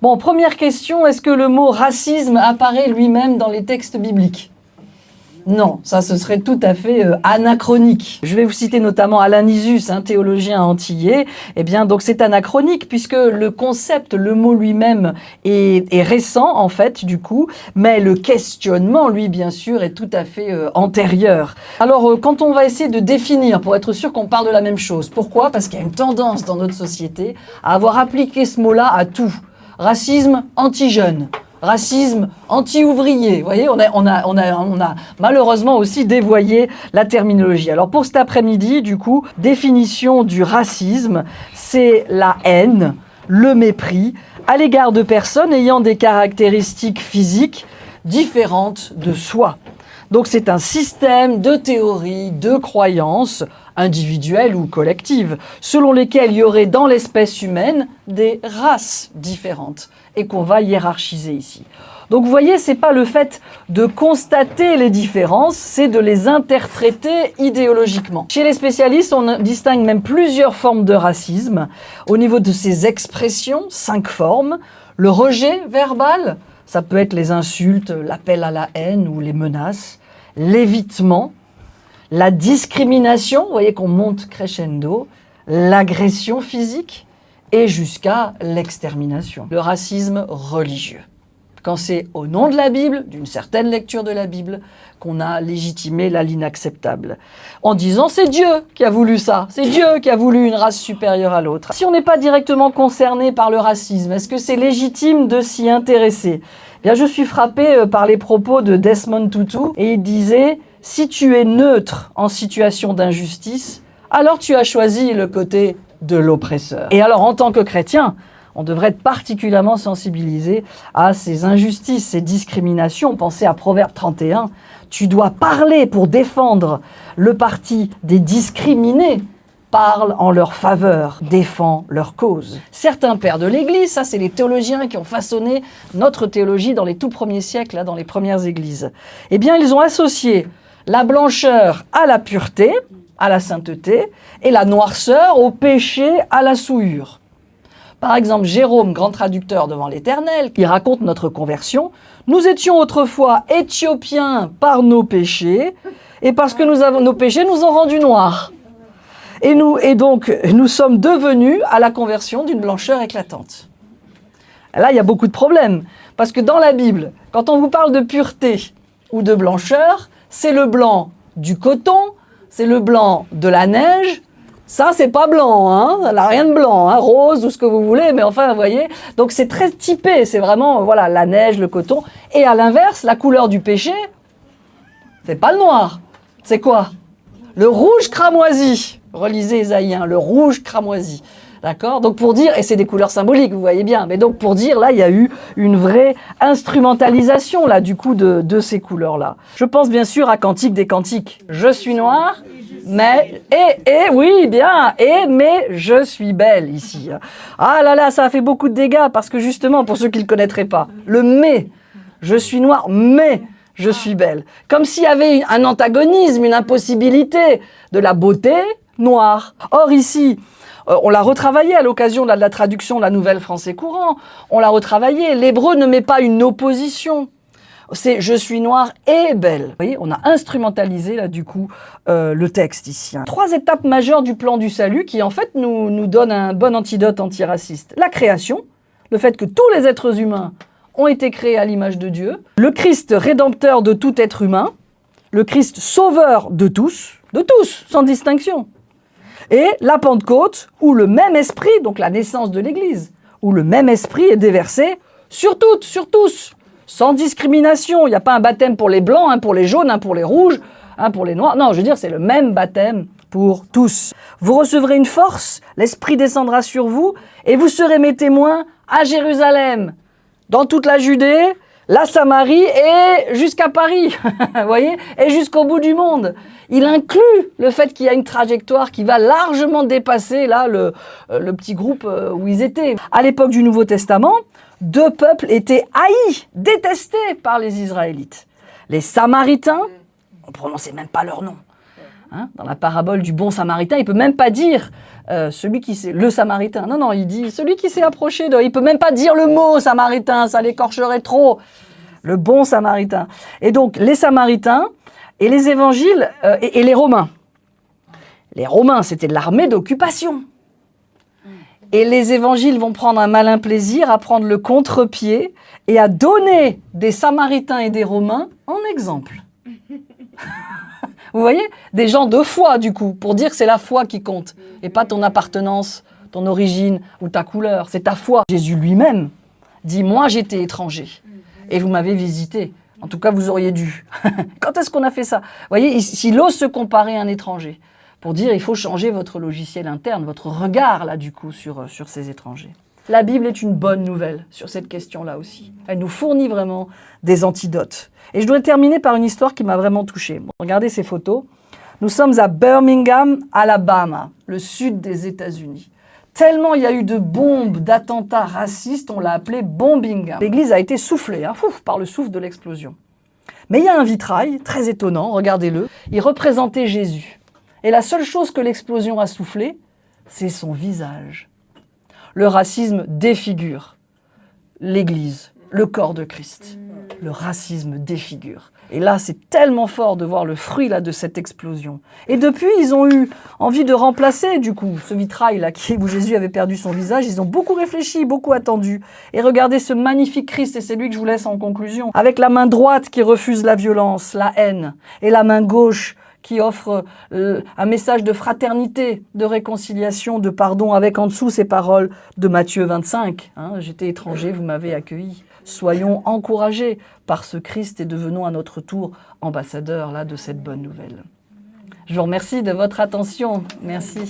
Bon, première question, est-ce que le mot racisme apparaît lui-même dans les textes bibliques? Non, ça ce serait tout à fait anachronique. Je vais vous citer notamment Alain Nisus, un théologien antillais. Eh bien, donc c'est anachronique puisque le concept, le mot lui-même est récent en fait du coup, mais le questionnement, lui, bien sûr, est tout à fait antérieur. Alors, quand on va essayer de définir pour être sûr qu'on parle de la même chose, pourquoi? Parce qu'il y a une tendance dans notre société à avoir appliqué ce mot-là à tout. Racisme anti-jeune. Racisme anti-ouvrier. Vous voyez, on a malheureusement aussi dévoyé la terminologie. Alors pour cet après-midi, du coup, définition du racisme, c'est la haine, le mépris à l'égard de personnes ayant des caractéristiques physiques différentes de soi. Donc c'est un système de théories, de croyances, individuelles ou collectives, selon lesquelles il y aurait dans l'espèce humaine des races différentes et qu'on va hiérarchiser ici. Donc vous voyez, c'est pas le fait de constater les différences, c'est de les interpréter idéologiquement. Chez les spécialistes, on distingue même plusieurs formes de racisme. Au niveau de ces expressions, 5 formes, le rejet verbal, ça peut être les insultes, l'appel à la haine ou les menaces, l'évitement, la discrimination, vous voyez qu'on monte crescendo, l'agression physique et jusqu'à l'extermination. Le racisme religieux. Quand c'est au nom de la Bible, d'une certaine lecture de la Bible, qu'on a légitimé l'inacceptable. En disant c'est Dieu qui a voulu ça, c'est Dieu qui a voulu une race supérieure à l'autre. Si on n'est pas directement concerné par le racisme, est-ce que c'est légitime de s'y intéresser? Eh bien, je suis frappé par les propos de Desmond Tutu et il disait « Si tu es neutre en situation d'injustice, alors tu as choisi le côté de l'oppresseur. » Et alors, en tant que chrétien, on devrait être particulièrement sensibilisé à ces injustices, ces discriminations. Pensez à Proverbe 31. Tu dois parler pour défendre le parti des discriminés. Parle en leur faveur, défend leur cause. Certains pères de l'Église, ça c'est les théologiens qui ont façonné notre théologie dans les tout premiers siècles, là, dans les premières églises. Eh bien, ils ont associé la blancheur à la pureté, à la sainteté, et la noirceur au péché, à la souillure. Par exemple, Jérôme, grand traducteur devant l'Éternel, qui raconte notre conversion. Nous étions autrefois éthiopiens par nos péchés, et parce que nos péchés nous ont rendus noirs. Et donc, nous sommes devenus à la conversion d'une blancheur éclatante. Là, il y a beaucoup de problèmes. Parce que dans la Bible, quand on vous parle de pureté ou de blancheur, c'est le blanc du coton, c'est le blanc de la neige. Ça, c'est pas blanc, hein. Ça n'a rien de blanc, hein. Rose ou ce que vous voulez, mais enfin, vous voyez. Donc, c'est très typé. C'est vraiment, voilà, la neige, le coton. Et à l'inverse, la couleur du péché, c'est pas le noir. C'est quoi? Le rouge cramoisi. Relisez Ésaïe 1, le rouge cramoisi. D'accord? Donc pour dire, et c'est des couleurs symboliques, vous voyez bien, mais donc pour dire, là, il y a eu une vraie instrumentalisation, là, du coup, de ces couleurs-là. Je pense bien sûr à Cantique des Cantiques. Je suis noire, mais, oui, bien, mais je suis belle, ici. Ah là là, ça a fait beaucoup de dégâts, parce que justement, pour ceux qui ne le connaîtraient pas, le mais, je suis noire, mais je suis belle. Comme s'il y avait un antagonisme, une impossibilité de la beauté noire. Or ici, on l'a retravaillé à l'occasion de la traduction de la Nouvelle Français courant. On l'a retravaillé. L'hébreu ne met pas une opposition. C'est « je suis noire et belle ». Vous voyez, on a instrumentalisé là du coup le texte ici. 3 étapes majeures du plan du salut qui en fait nous donnent un bon antidote antiraciste. La création, le fait que tous les êtres humains ont été créés à l'image de Dieu. Le Christ rédempteur de tout être humain. Le Christ sauveur de tous, sans distinction. Et la Pentecôte, où le même esprit, donc la naissance de l'Église, où le même esprit est déversé sur toutes, sur tous, sans discrimination. Il n'y a pas un baptême pour les blancs, un pour les jaunes, un pour les rouges, un pour les noirs. Non, je veux dire, c'est le même baptême pour tous. Vous recevrez une force, l'Esprit descendra sur vous, et vous serez mes témoins à Jérusalem, dans toute la Judée, la Samarie et jusqu'à Paris, vous voyez, et jusqu'au bout du monde. Il inclut le fait qu'il y a une trajectoire qui va largement dépasser là le petit groupe où ils étaient. À l'époque du Nouveau Testament, 2 peuples étaient haïs, détestés par les Israélites. Les Samaritains, on ne prononçait même pas leur nom. Hein, dans la parabole du bon samaritain, il ne peut même pas dire celui qui s'est... Le samaritain. Non, non, il dit celui qui s'est approché de... Il ne peut même pas dire le mot samaritain, ça l'écorcherait trop. Le bon samaritain. Et donc, les samaritains et les évangiles et les Romains. Les Romains, c'était de l'armée d'occupation. Et les évangiles vont prendre un malin plaisir à prendre le contre-pied et à donner des Samaritains et des Romains en exemple. Vous voyez? Des gens de foi, du coup, pour dire que c'est la foi qui compte, et pas ton appartenance, ton origine ou ta couleur, c'est ta foi. Jésus lui-même dit « Moi, j'étais étranger, et vous m'avez visité. En tout cas, vous auriez dû. » Quand est-ce qu'on a fait ça? Vous voyez, s'il ose se comparer à un étranger, pour dire il faut changer votre logiciel interne, votre regard, là, du coup, sur ces étrangers. La Bible est une bonne nouvelle sur cette question-là aussi. Elle nous fournit vraiment des antidotes. Et je dois terminer par une histoire qui m'a vraiment touchée. Bon, regardez ces photos. Nous sommes à Birmingham, Alabama, le sud des États-Unis. Tellement il y a eu de bombes, d'attentats racistes, on l'a appelé Bombingham. L'église a été soufflée par le souffle de l'explosion. Mais il y a un vitrail très étonnant, regardez-le. Il représentait Jésus. Et la seule chose que l'explosion a soufflé, c'est son visage. Le racisme défigure l'Église, le corps de Christ. Le racisme défigure. Et là, c'est tellement fort de voir le fruit là, de cette explosion. Et depuis, ils ont eu envie de remplacer, du coup, ce vitrail-là où Jésus avait perdu son visage. Ils ont beaucoup réfléchi, beaucoup attendu. Et regardez ce magnifique Christ, et c'est lui que je vous laisse en conclusion, avec la main droite qui refuse la violence, la haine, et la main gauche qui offre un message de fraternité, de réconciliation, de pardon, avec en dessous ces paroles de Matthieu 25. Hein, j'étais étranger, vous m'avez accueilli. Soyons encouragés par ce Christ et devenons à notre tour ambassadeurs là, de cette bonne nouvelle. Je vous remercie de votre attention. Merci.